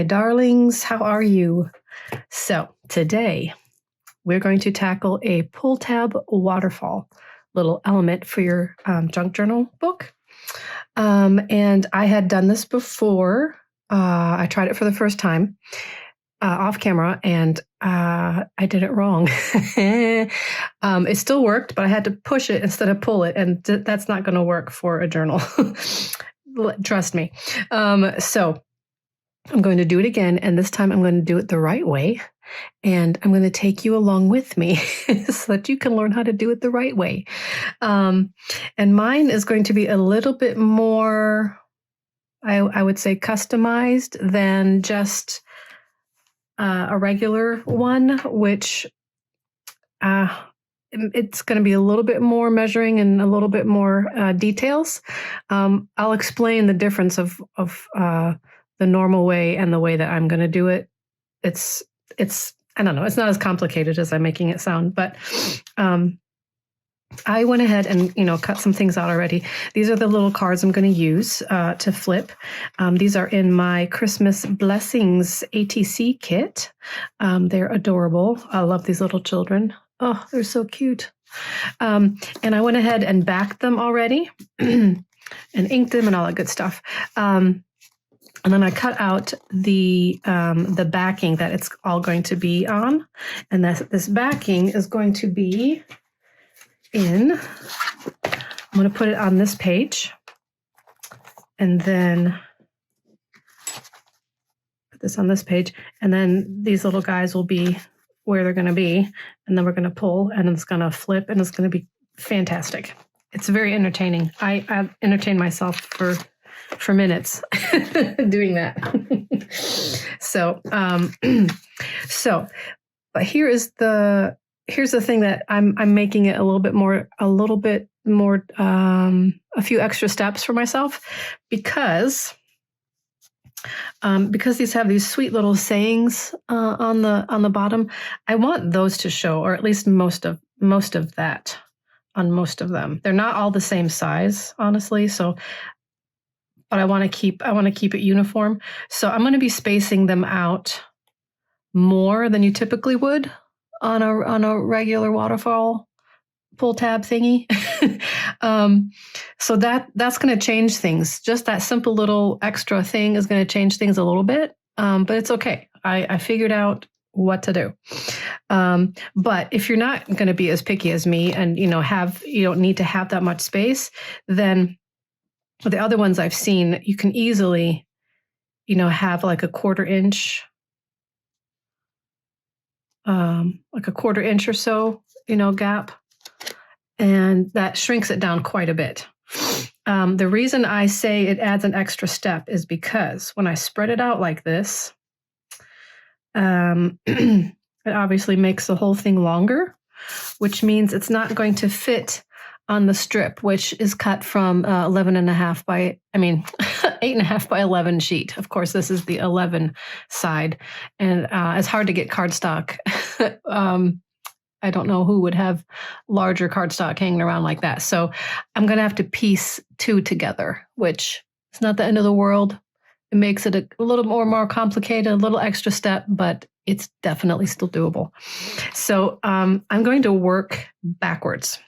darlings, how are you? So today we're going to tackle a pull tab waterfall little element for your junk journal book. And I had done this before. I tried it for the first time off camera, and I did it wrong. It still worked, but I had to push it instead of pull it, and that's not going to work for a journal. Trust me. So I'm going to do it again, and this time I'm going to do it the right way, and I'm going to take you along with me so that you can learn how to do it the right way. And mine is going to be a little bit more, I would say, customized than just a regular one, which it's going to be a little bit more measuring and a little bit more details. I'll explain the difference of the normal way and the way that I'm going to do it. It's I don't know, it's not as complicated as I'm making it sound, but I went ahead and, cut some things out already. These are the little cards I'm going to use to flip. These are in my Christmas Blessings ATC kit. They're adorable. I love these little children. Oh, they're so cute. And I went ahead and backed them already and inked them and all that good stuff. And then I cut out the backing that it's all going to be on. And this backing is going to be I'm going to put it on this page. And then put this on this page. And then these little guys will be where they're going to be. And then we're going to pull, and it's going to flip, and it's going to be fantastic. It's very entertaining. I entertain myself for minutes doing that. But here's the thing that I'm making it a little bit more, a few extra steps for myself, because these have these sweet little sayings on the bottom. I want those to show, or at least most of that on most of them. They're not all the same size, honestly. But I want to keep it uniform. So I'm going to be spacing them out more than you typically would on a regular waterfall pull tab thingy. So that's going to change things. Just that simple little extra thing is going to change things a little bit. But it's okay. I figured out what to do. But if you're not going to be as picky as me, and you don't need to have that much space, then the other ones I've seen, you can easily, have like a quarter inch or so, gap. And that shrinks it down quite a bit. The reason I say it adds an extra step is because when I spread it out like this, it obviously makes the whole thing longer, which means it's not going to fit on the strip, which is cut from 8.5 by 11 sheet. Of course, this is the 11 side, and it's hard to get cardstock. I don't know who would have larger cardstock hanging around like that. So I'm going to have to piece two together, which is not the end of the world. It makes it a little more complicated, a little extra step, but it's definitely still doable. So I'm going to work backwards.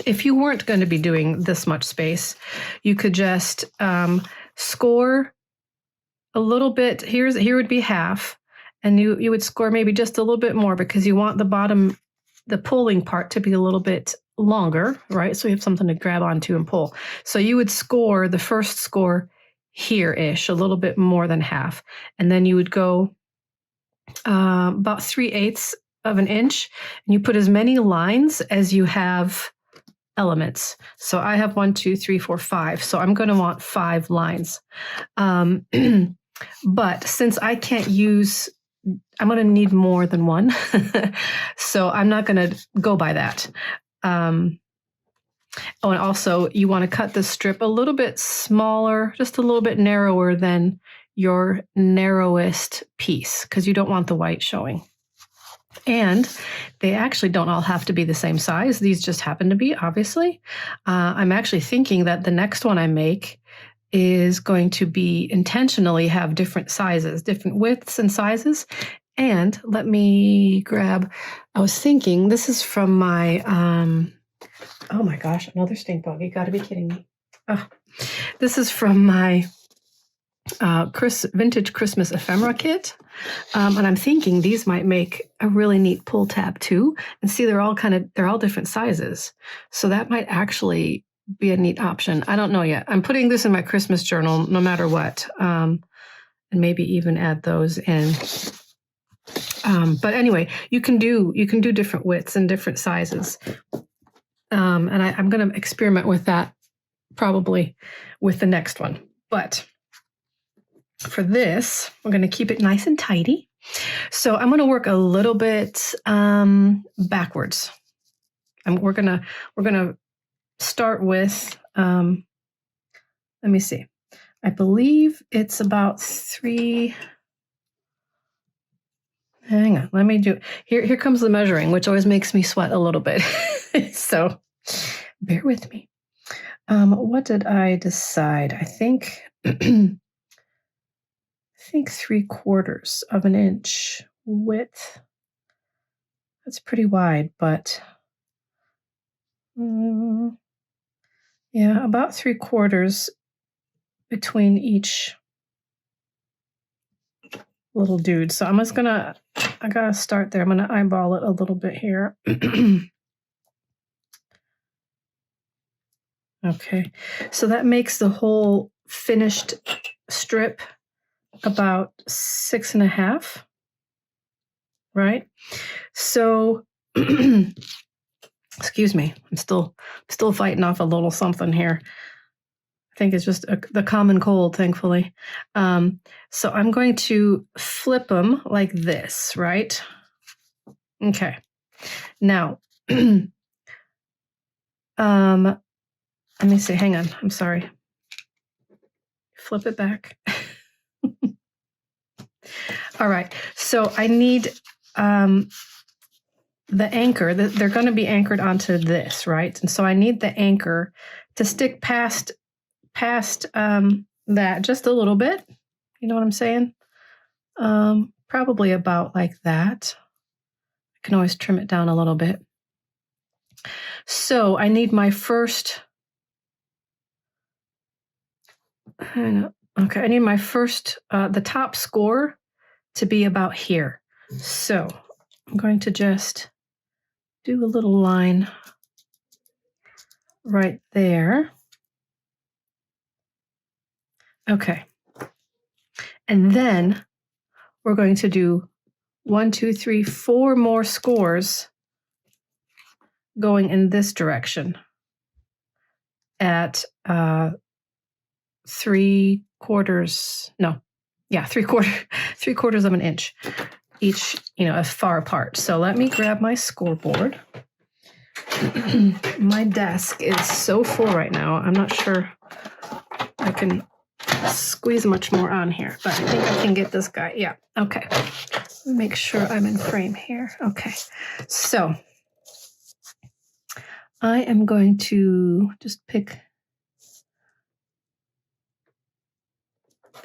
If you weren't going to be doing this much space, you could just score a little bit. Here would be half, and you would score maybe just a little bit more, because you want the bottom, the pulling part, to be a little bit longer, right? So you have something to grab onto and pull. So you would score the first score here-ish, a little bit more than half, and then you would go about 3/8 of an inch, and you put as many lines as you have elements. So I have 1, 2, 3, 4, 5. So I'm going to want 5 lines. But since I can't use, I'm going to need more than one. So I'm not going to go by that. And also you want to cut the strip a little bit smaller, just a little bit narrower than your narrowest piece, because you don't want the white showing. And they actually don't all have to be the same size. These just happen to be, obviously. I'm actually thinking that the next one I make, is going to be intentionally have different sizes, different widths and sizes. And let me grab, I was thinking, this is from my, oh my gosh, another stink bug. You got to be kidding me. Oh, this is from my vintage Christmas ephemera kit. And I'm thinking these might make a really neat pull tab too. And see, they're all different sizes. So that might actually be a neat option. I don't know yet. I'm putting this in my Christmas journal no matter what. And maybe even add those in. But anyway, you can do different widths and different sizes. And I'm going to experiment with that probably with the next one. But for this, we're going to keep it nice and tidy. So I'm going to work a little bit backwards. We're going to start with, let me see. I believe it's about 3. Hang on, let me do, here comes the measuring, which always makes me sweat a little bit. So bear with me. What did I decide? I think 3/4 of an inch width. That's pretty wide, but yeah, about 3/4 between each little dude. So I'm just I gotta start there. I'm gonna eyeball it a little bit here. Okay, so that makes the whole finished strip about 6.5, right? So, excuse me, I'm still fighting off a little something here. I think it's just the common cold, thankfully. So I'm going to flip them like this, right? Okay. Now, let me see. Hang on. I'm sorry. Flip it back. All right. So I need the anchor. They're going to be anchored onto this, right? And so I need the anchor to stick past that just a little bit. You know what I'm saying? Probably about like that. I can always trim it down a little bit. So I need my first. Okay, I need my first, the top score to be about here. So I'm going to just do a little line right there. Okay. And then we're going to do 1, 2, 3, 4 more scores going in this direction at 3/4. No, yeah, 3/4 of an inch each, as far apart. So let me grab my scoreboard. My desk is so full right now. I'm not sure I can squeeze much more on here, but I think I can get this guy. Yeah. Okay. Let me make sure I'm in frame here. Okay. So I am going to just pick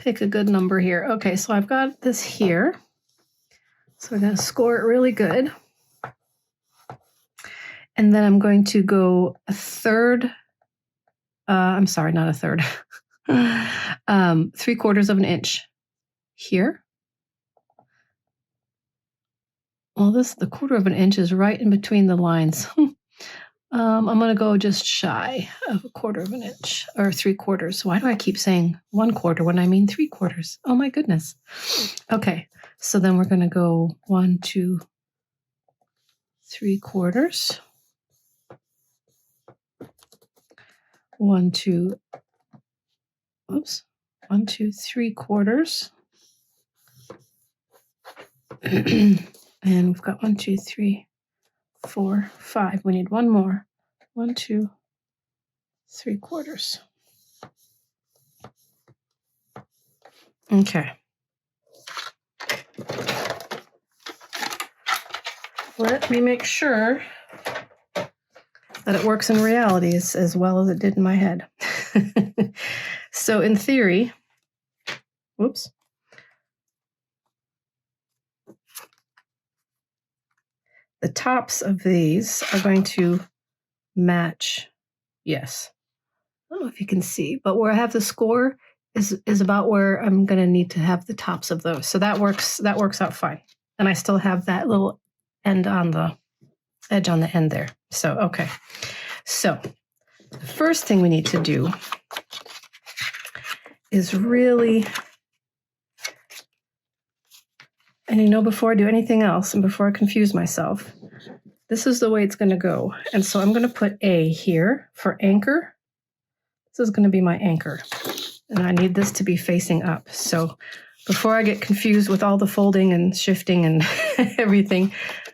a good number here. Okay. So I've got this here. So we're going to score it really good. And then I'm going to go a third. I'm sorry, not a third. 3/4 of an inch here. Well, the 1/4 of an inch is right in between the lines. I'm going to go just shy of 1/4 of an inch, or 3/4. Why do I keep saying 1/4 when I mean 3/4? Oh my goodness. Okay, so then we're going to go 1, 2, 3/4. 1, 2, 1, 2, 3/4. And we've got 1, 2, 3, 4, 5. We need one more. 1, 2, 3/4. Okay. Let me make sure that it works in reality as well as it did in my head. So in theory, whoops. The tops of these are going to match. Yes. I don't know if you can see, but where I have the score is about where I'm going to need to have the tops of those. So that works out fine. And I still have that little end on the edge on the end there. So, okay. So the first thing we need to do is really, and before I do anything else and before I confuse myself, this is the way it's going to go. And so I'm going to put A here for anchor. This is going to be my anchor. And I need this to be facing up. So before I get confused with all the folding and shifting and everything,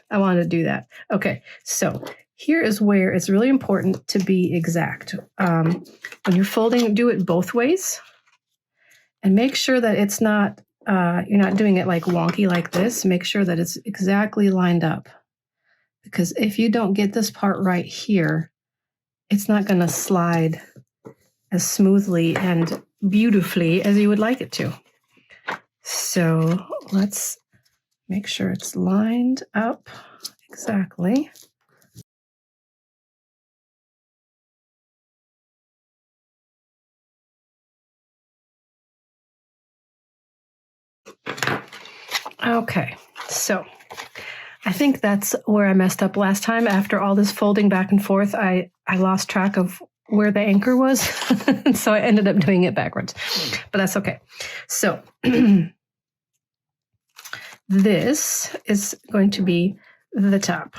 I want to do that. Okay, so here is where it's really important to be exact. When you're folding, do it both ways. And make sure that it's not, you're not doing it like wonky like this. Make sure that it's exactly lined up. Because if you don't get this part right here, it's not going to slide as smoothly and beautifully as you would like it to. So let's make sure it's lined up exactly. Okay, so I think that's where I messed up last time. After all this folding back and forth, I lost track of where the anchor was. So I ended up doing it backwards, but that's okay. So this is going to be the top.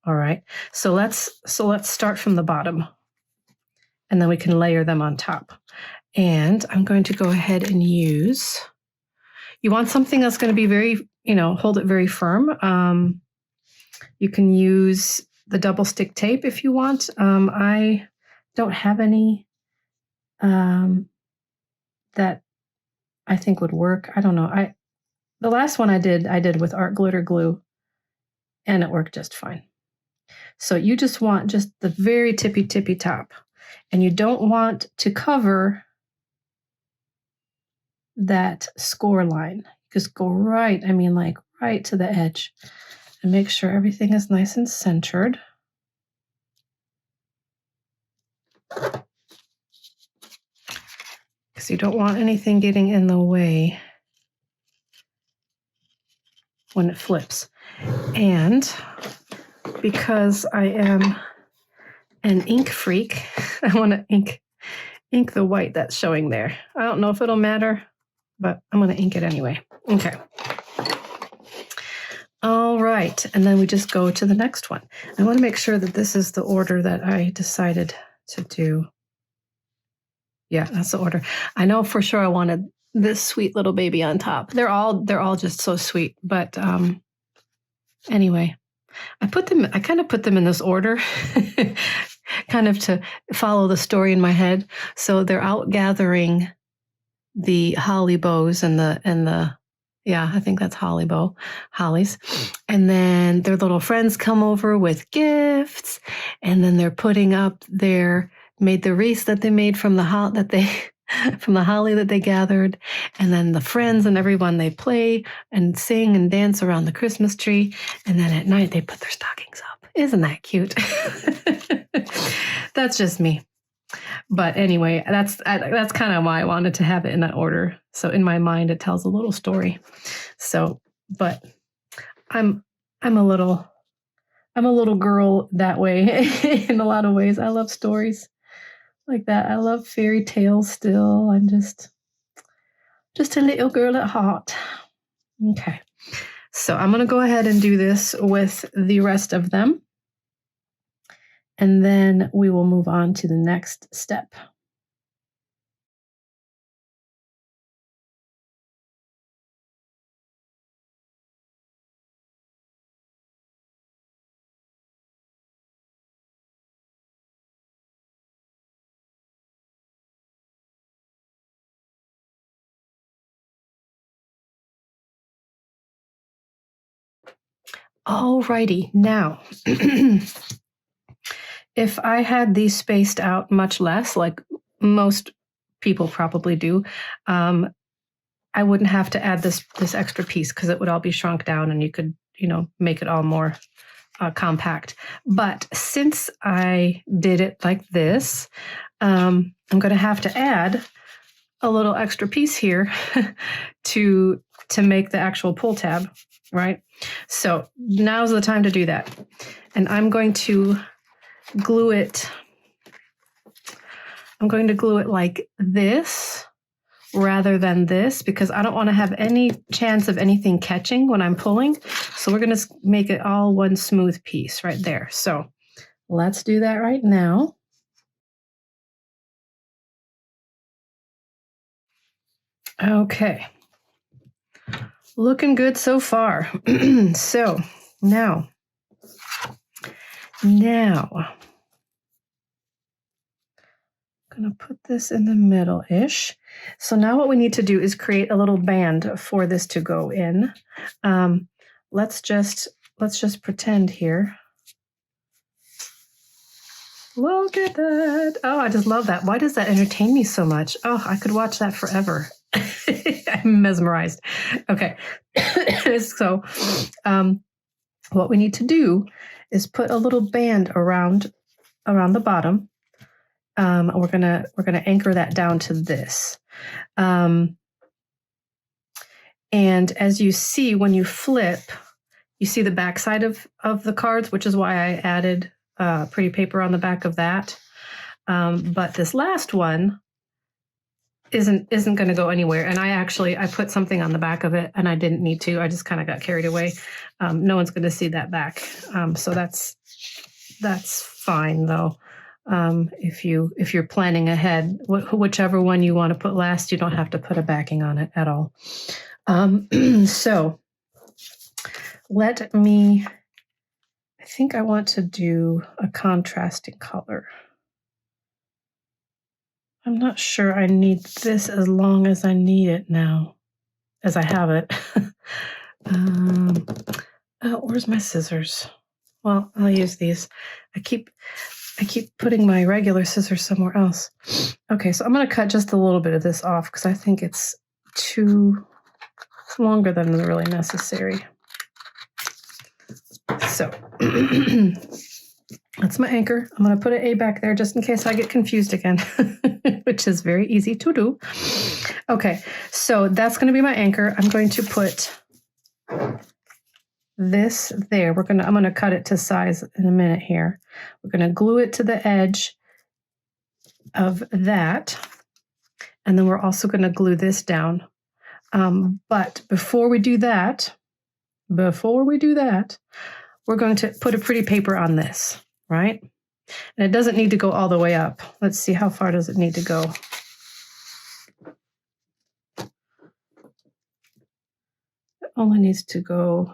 All right. So let's start from the bottom, and then we can layer them on top. And I'm going to go ahead and use, you want something that's going to be very, hold it very firm. You can use the double stick tape if you want. I don't have any that I think would work. I don't know. The last one I did with art glitter glue, and it worked just fine. So you just want just the very tippy top, and you don't want to cover that score line. Just go right to the edge, and make sure everything is nice and centered. Because you don't want anything getting in the way when it flips. And because I am an ink freak, I want to ink the white that's showing there. I don't know if it'll matter, but I'm going to ink it anyway. Okay. All right. And then we just go to the next one. I want to make sure that this is the order that I decided to do. Yeah, that's the order. I know for sure I wanted this sweet little baby on top. They're all just so sweet. But anyway, I kind of put them in this order, kind of to follow the story in my head. So they're out gathering the holly bows and the yeah, I think that's hollies. And then their little friends come over with gifts, and then they're putting up the wreaths that they made from the holly that they gathered, and then the friends and everyone, they play and sing and dance around the Christmas tree, and then at night they put their stockings up. Isn't that cute? That's just me. But anyway, that's kind of why I wanted to have it in that order. So in my mind, it tells a little story. So, but I'm a little girl that way in a lot of ways. I love stories like that. I love fairy tales still. I'm just a little girl at heart. Okay. So I'm going to go ahead and do this with the rest of them. And then we will move on to the next step. Alrighty, now, if I had these spaced out much less, like most people probably do, I wouldn't have to add this extra piece because it would all be shrunk down and you could, make it all more compact. But since I did it like this, I'm going to have to add a little extra piece here to make the actual pull tab, right? So now's the time to do that. And I'm going to glue it. I'm going to glue it like this rather than this because I don't want to have any chance of anything catching when I'm pulling. So we're going to make it all one smooth piece right there. So let's do that right now. Okay. Looking good so far. So now, I'm going to put this in the middle-ish. So now what we need to do is create a little band for this to go in. Let's just pretend here. Look at that. Oh, I just love that. Why does that entertain me so much? Oh, I could watch that forever. I'm mesmerized. Okay. So what we need to do is put a little band around the bottom. We're gonna anchor that down to this. And as you see, when you flip, you see the back side of the cards, which is why I added pretty paper on the back of that. But this last one isn't going to go anywhere. And I put something on the back of it and I didn't need to. I just kind of got carried away. No one's going to see that back. So that's fine though. If you're planning ahead, whichever one you want to put last, you don't have to put a backing on it at all. So I think I want to do a contrasting color. I'm not sure I need this as long as I need it now, as I have it. Where's my scissors? Well, I'll use these. I keep putting my regular scissors somewhere else. Okay, so I'm going to cut just a little bit of this off because I think it's longer than is really necessary. So that's my anchor. I'm going to put an A back there just in case I get confused again, which is very easy to do. Okay, so that's going to be my anchor. I'm going to put this there. I'm going to cut it to size in a minute here. We're going to glue it to the edge of that. And then we're also going to glue this down. But before we do that, we're going to put a pretty paper on this, right? And it doesn't need to go all the way up. Let's see, how far does it need to go? It only needs to go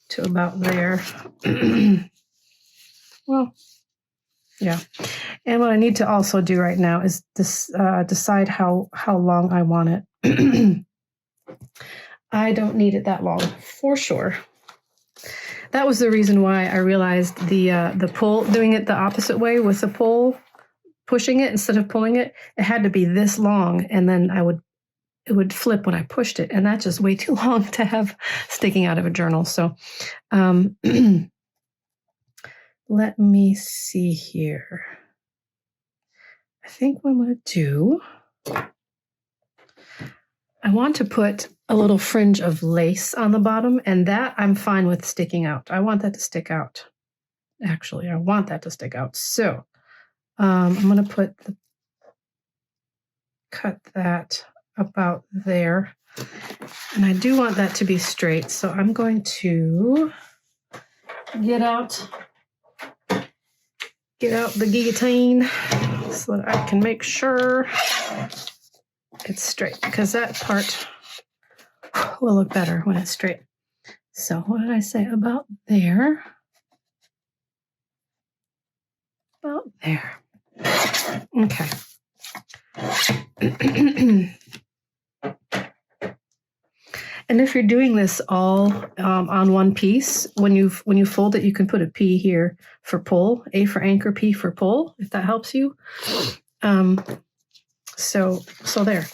to about there. Well, yeah. And what I need to also do right now is decide how long I want it. I don't need it that long, for sure. That was the reason why I realized the pull, doing it the opposite way with the pull, pushing it instead of pulling it, it had to be this long, and then it would flip when I pushed it, and that's just way too long to have sticking out of a journal. So let me see here. I think what I'm going to do, I want to put a little fringe of lace on the bottom, and that I'm fine with sticking out. I want that to stick out. Actually, I want that to stick out. So I'm going to cut that about there. And I do want that to be straight. So I'm going to get out the guillotine so that I can make sure it's straight, because that part will look better when it's straight. So what did I say? About there. About there. Okay. And if you're doing this all on one piece, when you fold it, you can put a P here for pull, A for anchor, P for pull, if that helps you. so there.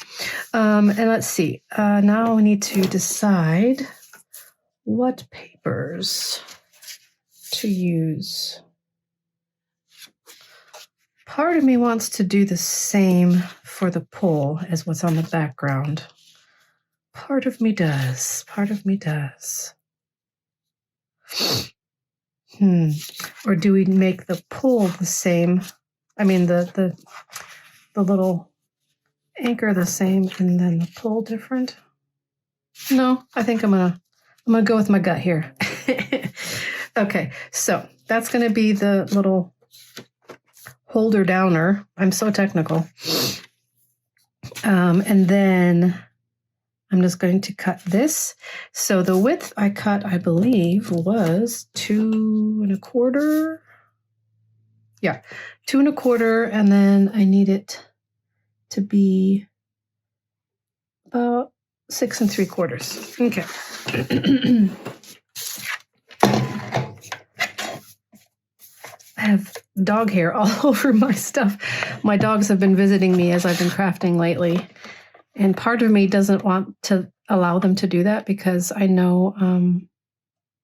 And let's see. Now we need to decide what papers to use. Part of me wants to do the same for the pole as what's on the background. Part of me does. Part of me does. Or do we make the pole the same? I mean, the little anchor the same and then the pole different? No, I think I'm gonna go with my gut here. Okay, so that's gonna be the little holder downer. I'm so technical. And then I'm just going to cut this. So the width I cut, I believe, was 2 1/4. Yeah, 2 1/4, and then I need it to be about 6 3/4. Okay. I have dog hair all over my stuff. My dogs have been visiting me as I've been crafting lately. And part of me doesn't want to allow them to do that because I know I'm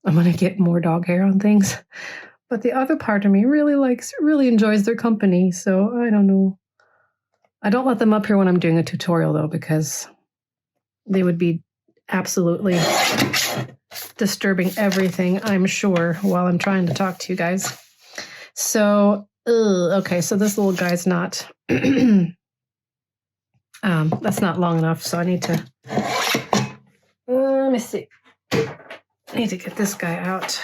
going to get more dog hair on things. But the other part of me really enjoys their company. So I don't know. I don't let them up here when I'm doing a tutorial, though, because they would be absolutely disturbing everything, I'm sure, while I'm trying to talk to you guys. So, okay, so this little guy's not, that's not long enough, so I need to, let me see. I need to get this guy out.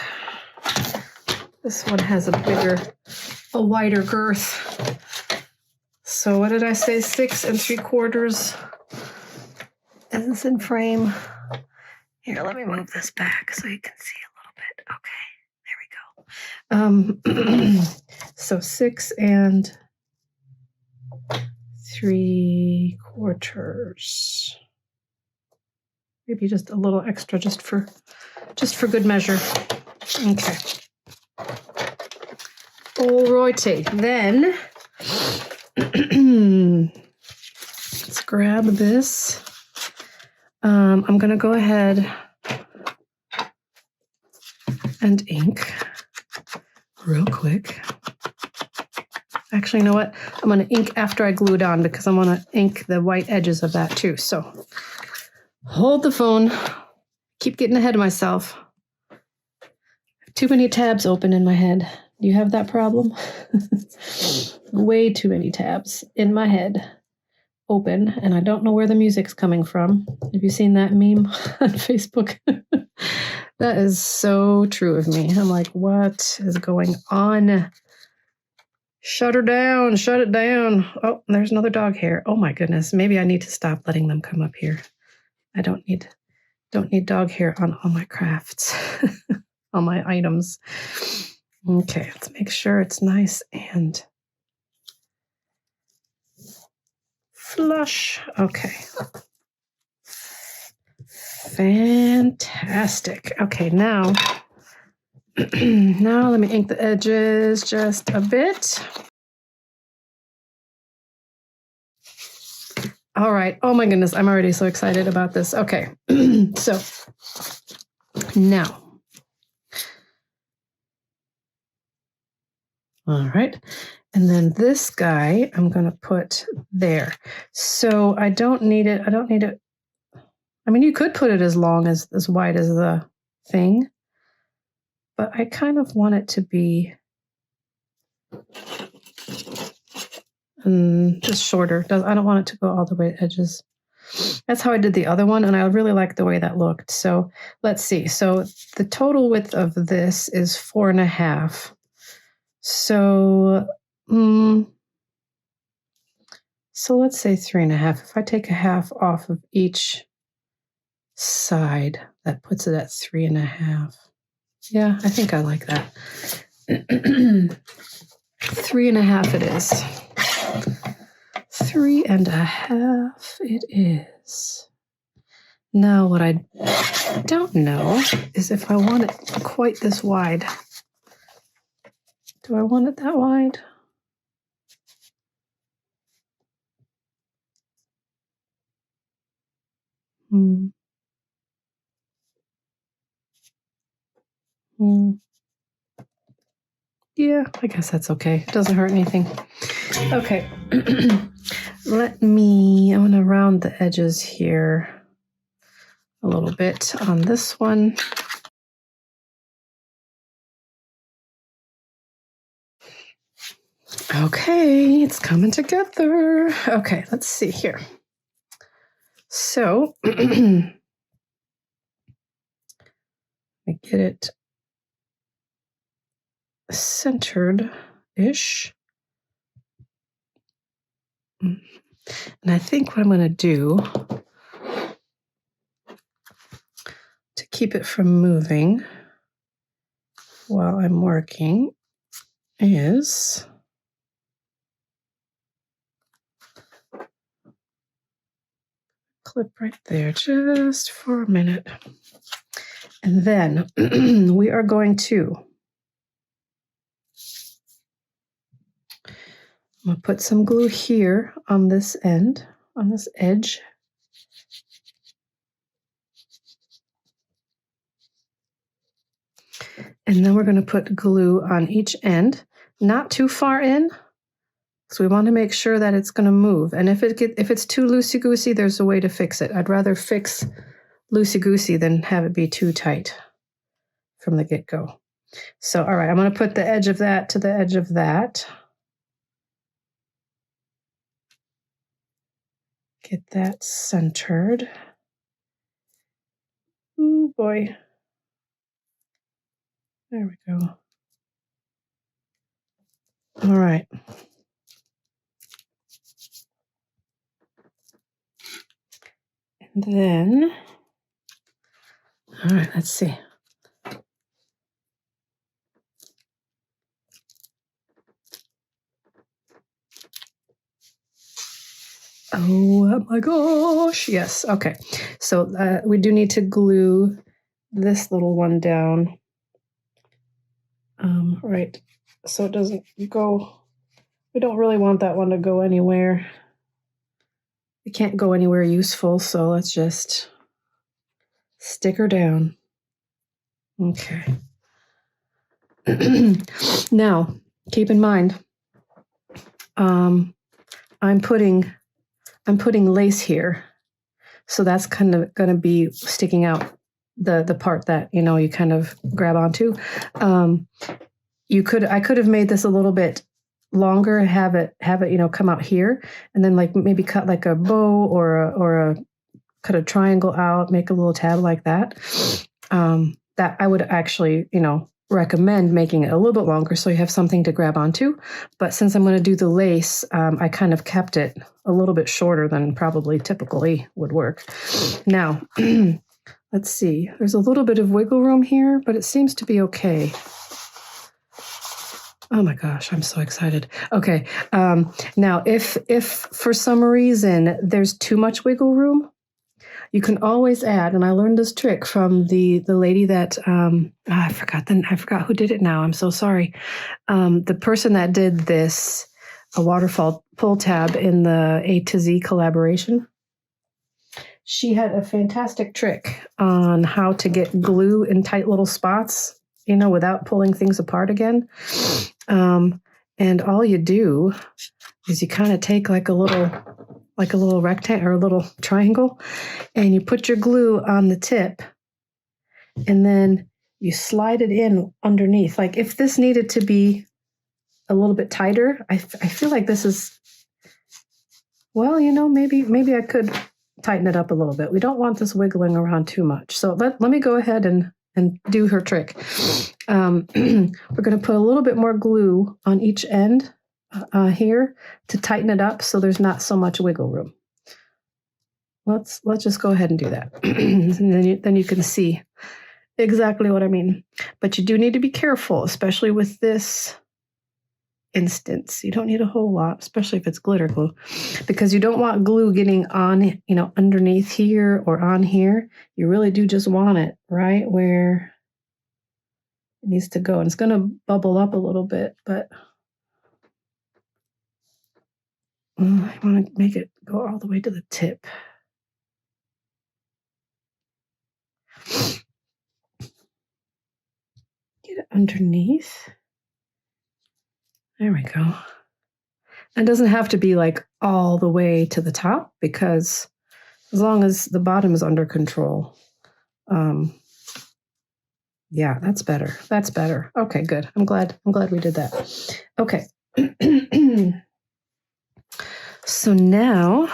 This one has a wider girth. So what did I say, 6 3/4? Is this in frame? Here, let me move this back so you can see a little bit. Okay. So 6 3/4. Maybe just a little extra, just for good measure. Okay. Alrighty, then let's grab this. I'm gonna go ahead and ink real quick. Actually, you know what? I'm going to ink after I glue it on because I want to ink the white edges of that too. So hold the phone. Keep getting ahead of myself. Too many tabs open in my head. Do you have that problem? Way too many tabs in my head open, and I don't know where the music's coming from. Have you seen that meme on Facebook? That is so true of me. I'm like, what is going on? Shut her down. Shut it down. Oh, there's another dog hair. Oh my goodness. Maybe I need to stop letting them come up here. I don't need dog hair on all my crafts, on my items. Okay, let's make sure it's nice and flush. Okay. Fantastic. Okay, now let me ink the edges just a bit. All right. Oh my goodness, I'm already so excited about this. Okay. So now. All right. And then this guy I'm going to put there. So I don't need it. I mean, you could put it as long as wide as the thing, but I kind of want it to be just shorter. I don't want it to go all the way to edges. That's how I did the other one, and I really like the way that looked. So let's see. So the total width of this is 4 1/2. So, so let's say 3 1/2. If I take a half off of each side, that puts it at 3 1/2. Yeah, I think I like that. 3 1/2 it is. 3 1/2 it is. Now, what I don't know is if I want it quite this wide. Do I want it that wide? Mm. Mm. Yeah, I guess that's okay. It doesn't hurt anything. Okay. I want to round the edges here a little bit on this one. Okay, it's coming together. Okay, let's see here. So, let me get it centered-ish. And I think what I'm going to do to keep it from moving while I'm working is clip right there just for a minute. And then we are going to I'm going to put some glue here on this end, on this edge. And then we're going to put glue on each end, not too far in, because we want to make sure that it's going to move. And if it's too loosey-goosey, there's a way to fix it. I'd rather fix loosey-goosey than have it be too tight from the get-go. So, all right, I'm going to put the edge of that to the edge of that. Get that centered. Oh, boy. There we go. All right. And then, all right, let's see. Oh my gosh. Yes. Okay. So we do need to glue this little one down. Right. So it doesn't go. We don't really want that one to go anywhere. It can't go anywhere useful. So let's just stick her down. Okay. Now, keep in mind, I'm putting lace here. So that's kind of going to be sticking out the part that, you kind of grab onto. I could have made this a little bit longer, have it, come out here, and then like maybe cut like a bow or cut a triangle out, make a little tab like that. That I would actually, recommend making it a little bit longer so you have something to grab onto. But since I'm going to do the lace, I kind of kept it a little bit shorter than probably typically would work. Now, let's see. There's a little bit of wiggle room here, but it seems to be okay. Oh my gosh, I'm so excited. Okay. Now, if for some reason there's too much wiggle room, you can always add, and I learned this trick from the lady that I forgot who did it now. I'm so sorry. The person that did this, a waterfall pull tab in the A to Z collaboration, she had a fantastic trick on how to get glue in tight little spots, without pulling things apart again. And all you do is you kind of take like a little rectangle or a little triangle, and you put your glue on the tip, and then you slide it in underneath. Like if this needed to be a little bit tighter, I feel like this is, well, maybe I could tighten it up a little bit. We don't want this wiggling around too much. So let me go ahead and do her trick. We're going to put a little bit more glue on each end here to tighten it up so there's not so much wiggle room. Let's just go ahead and do that. And then you can see exactly what I mean. But you do need to be careful, especially with this instance. You don't need a whole lot, especially if it's glitter glue, because you don't want glue getting on, underneath here or on here. You really do just want it right where it needs to go. And it's going to bubble up a little bit, but I want to make it go all the way to the tip. Get it underneath. There we go. It doesn't have to be like all the way to the top, because as long as the bottom is under control. Yeah, that's better. That's better. Okay, good. I'm glad we did that. Okay. So now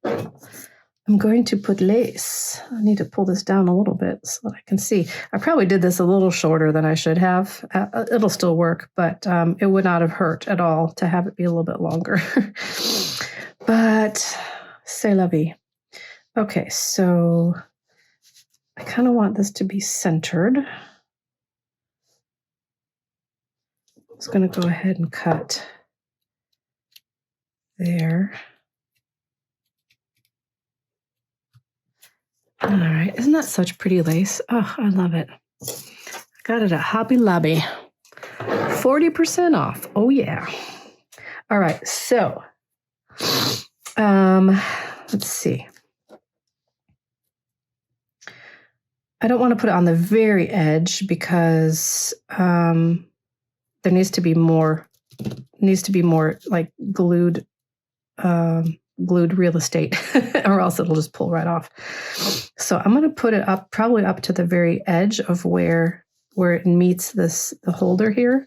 I'm going to put lace. I need to pull this down a little bit so that I can see. I probably did this a little shorter than I should have. It'll still work, but it would not have hurt at all to have it be a little bit longer. But c'est la vie. Okay, so I kind of want this to be centered. I'm just going to go ahead and cut there. All right, isn't that such pretty lace? Oh, I love it. I got it at Hobby Lobby. 40% off. Oh, yeah. All right, so let's see. I don't want to put it on the very edge because there needs to be more like glued real estate, or else it'll just pull right off. So I'm going to put it up, probably up to the very edge of where it meets the holder here.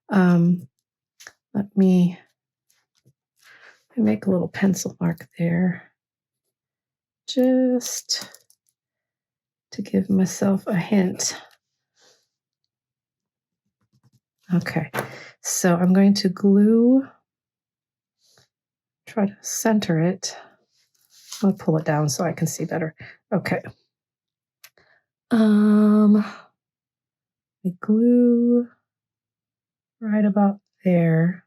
Let me make a little pencil mark there, just to give myself a hint. Okay, so I'm going to try to center it. I'll pull it down so I can see better. Okay. I glue right about there.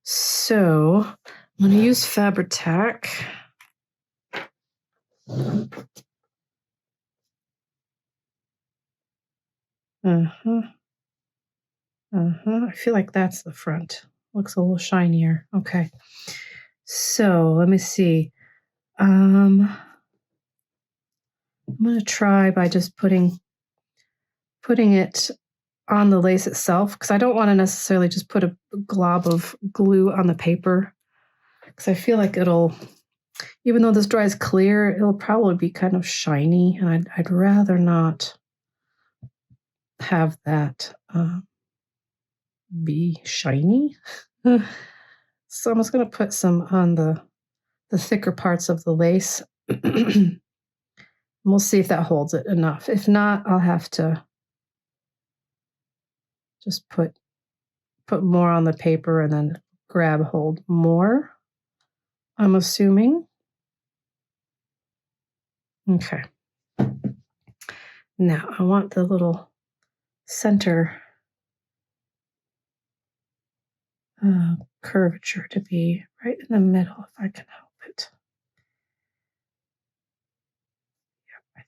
So I'm going to use Fabri-Tac. I feel like that's the front. Looks a little shinier. Okay. So let me see. I'm going to try by just putting it on the lace itself, because I don't want to necessarily just put a glob of glue on the paper, because I feel like even though this dries clear, it'll probably be kind of shiny, and I'd rather not have that be shiny. So I'm just going to put some on the thicker parts of the lace. We'll see if that holds it enough. If not, I'll have to just put more on the paper and then grab hold more, I'm assuming. Okay. Now I want the little center curvature to be right in the middle, if I can help it. Yeah,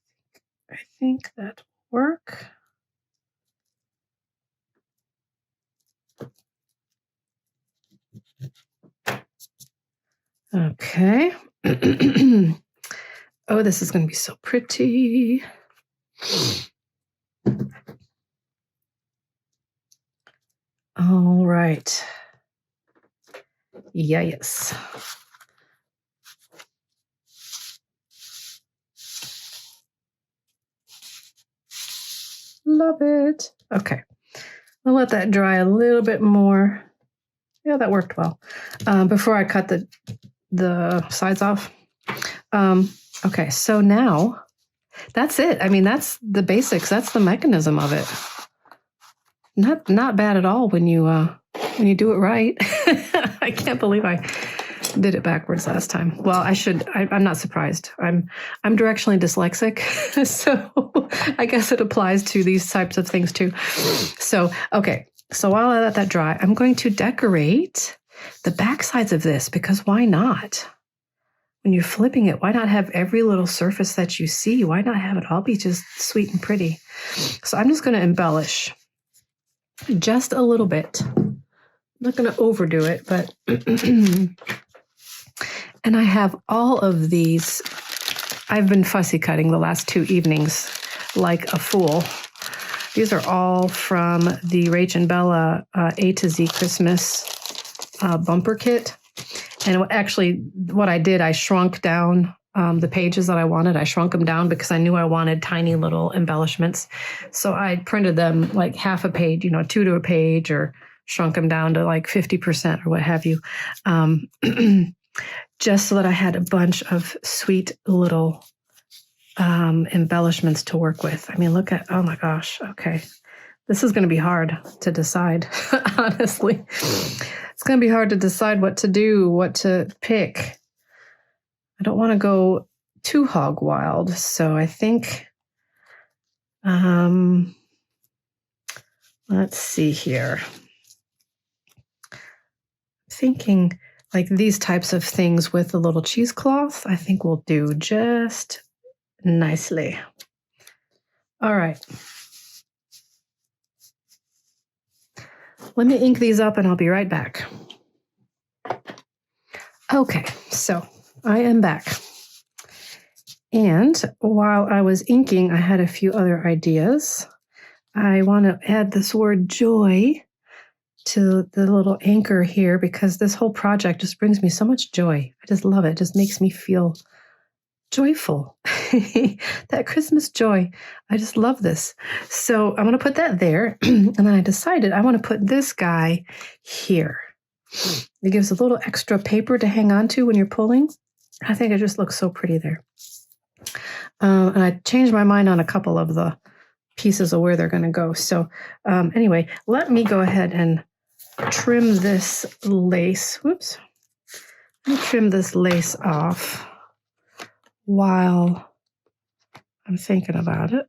I think that will work. Okay. Oh, this is going to be so pretty. All right. Yes. Love it. Okay. I'll let that dry a little bit more. Yeah, that worked well. Before I cut the sides off. Okay, so now that's it. I mean, that's the basics. That's the mechanism of it. Not bad at all when you do it right. I can't believe I did it backwards last time. Well, I'm not surprised. I'm directionally dyslexic, so I guess it applies to these types of things too. So, okay. So while I let that dry, I'm going to decorate the back sides of this, because why not? When you're flipping it, why not have every little surface that you see? Why not have it all be just sweet and pretty? So I'm just going to embellish just a little bit. I'm not going to overdo it, but and I have all of these I've been fussy cutting the last 2 evenings like a fool. These are all from the Rach and Bella A to Z Christmas bumper kit. And what I did, I shrunk down the pages that I wanted. I shrunk them down because I knew I wanted tiny little embellishments. So I printed them like half a page, 2 to a page, or shrunk them down to like 50% or what have you. Just so that I had a bunch of sweet little embellishments to work with. I mean, oh my gosh. Okay. This is going to be hard to decide, honestly. It's going to be hard to decide what to do, what to pick. I don't want to go too hog wild. So I think, let's see here. Thinking like these types of things with a little cheesecloth, I think will do just nicely. All right. Let me ink these up and I'll be right back. Okay, so I am back. And while I was inking, I had a few other ideas. I want to add this word joy to the little anchor here because this whole project just brings me so much joy. I just love it. It just makes me feel joyful. That Christmas joy. I just love this. So I'm going to put that there. And then I decided I want to put this guy here. It gives a little extra paper to hang on to when you're pulling. I think it just looks so pretty there. And I changed my mind on a couple of the pieces of where they're going to go. So anyway, let me go ahead and trim this lace. Whoops. Let me trim this lace off while I'm thinking about it.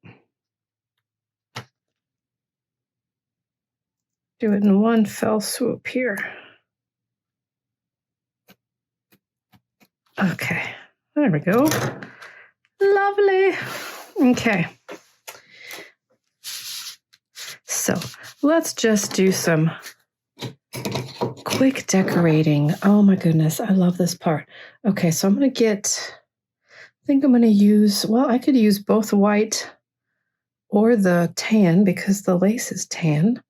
Do it in one fell swoop here. Okay, there we go. Lovely. Okay. So let's just do some quick decorating. Oh my goodness, I love this part. Okay, so I'm going to use, I could use both white or the tan because the lace is tan.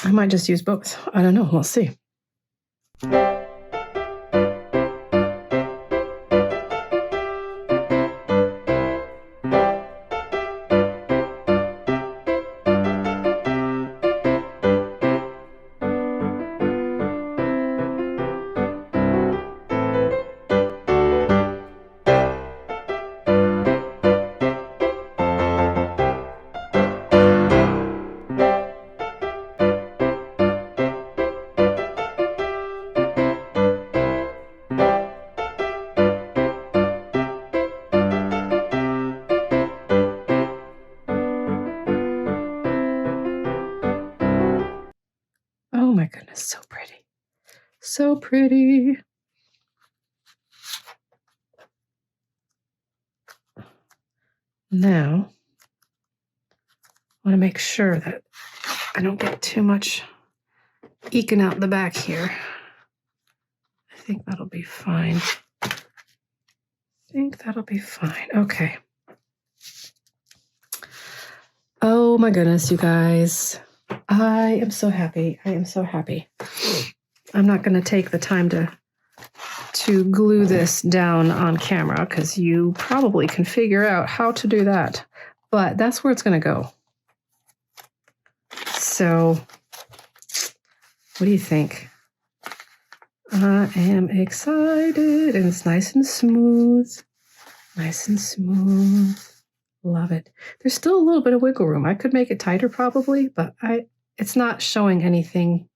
I might just use both. I don't know. We'll see. Oh my goodness, so pretty. So pretty. Now, I want to make sure that I don't get too much eking out the back here. I think that'll be fine. Okay. Oh my goodness, you guys. I am so happy. I'm not going to take the time to glue this down on camera because you probably can figure out how to do that. But that's where it's going to go. So, what do you think? I am excited, and it's nice and smooth. Love it. There's still a little bit of wiggle room. I could make it tighter probably, but it's not showing anything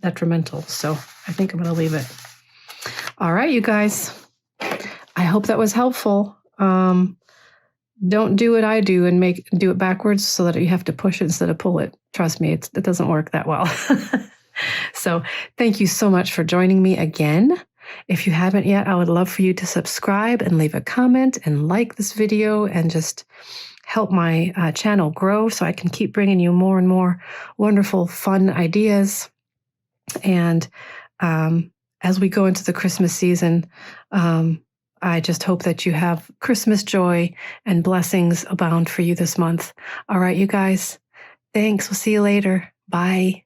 detrimental. So I think I'm going to leave it. All right, you guys. I hope that was helpful. Don't do what I do and do it backwards so that you have to push it instead of pull it. Trust me, it doesn't work that well. So thank you so much for joining me again. If you haven't yet, I would love for you to subscribe and leave a comment and like this video and just help my channel grow so I can keep bringing you more and more wonderful, fun ideas. And as we go into the Christmas season, I just hope that you have Christmas joy and blessings abound for you this month. All right, you guys. Thanks. We'll see you later. Bye.